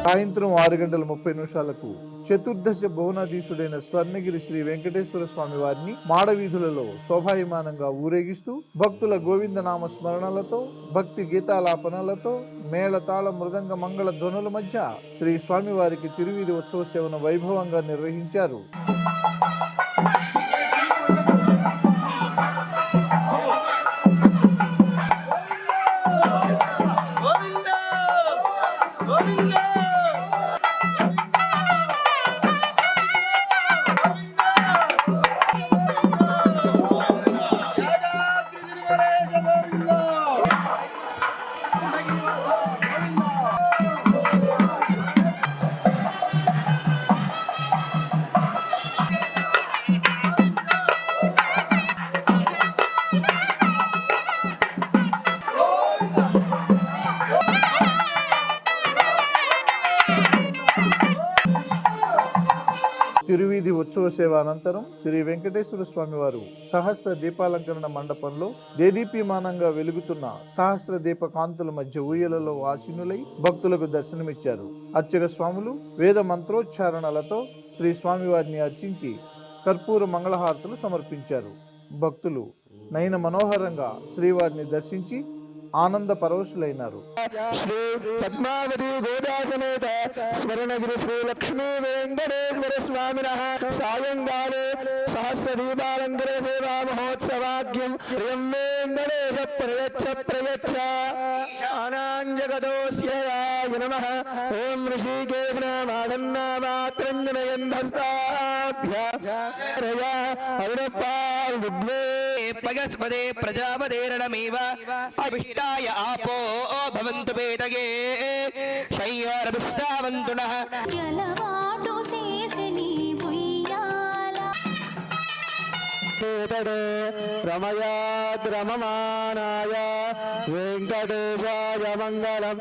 సాయంత్రం 6:30 చతుర్దశ భువనాధీశుడైన స్వర్ణగిరి శ్రీ వెంకటేశ్వర స్వామి వారిని మాడవీధులలో శోభాయమానంగా ఊరేగిస్తూ భక్తుల గోవిందనామ స్మరణలతో భక్తి గీతాలాపనలతో మేళతాళ మృదంగ మంగళ ధ్వనుల మధ్య శ్రీ స్వామివారికి తిరువీధి ఉత్సవ సేవను వైభవంగా నిర్వహించారు. తిరువీధి ఉత్సవ సేవ అనంతరం శ్రీ వెంకటేశ్వర స్వామి వారు సహస్ర దీపాలంకరణ మండపంలో దేదీప్యమానంగా వెలుగుతున్న సహస్ర దీప కాంతుల మధ్య ఊయలలో ఆసీనులై భక్తులకు దర్శనమిచ్చారు. అర్చక స్వాములు వేద మంత్రోచ్చారణలతో శ్రీ స్వామివారిని అర్చించి కర్పూర మంగళహారతులు సమర్పించారు. భక్తులు నయన మనోహరంగా శ్రీవారిని దర్శించి ఆనంద పరవశులైనారు. శ్రీ పద్మావతి గోదాసమేత స్వర్ణగిరి శ్రీ లక్ష్మీ వెంకటేశ్వర స్వామినః సాయంకాలే సహస్ర దీపాలంకర సేవా మహోత్సవాఖ్యం ప్రియం వెంకటేశ ప్రయచ్చ అనాంజగతోస్యాయ నమః. ఓం ఋషికేశ పగస్పదే ప్రజాపదేరణమేవ అవిష్టాయ ఆపో భవంతు పేదగే శయ్యారభిష్టావంతునః. రమయాద్ రమమానాయ వెంకటేశాయ మంగళం.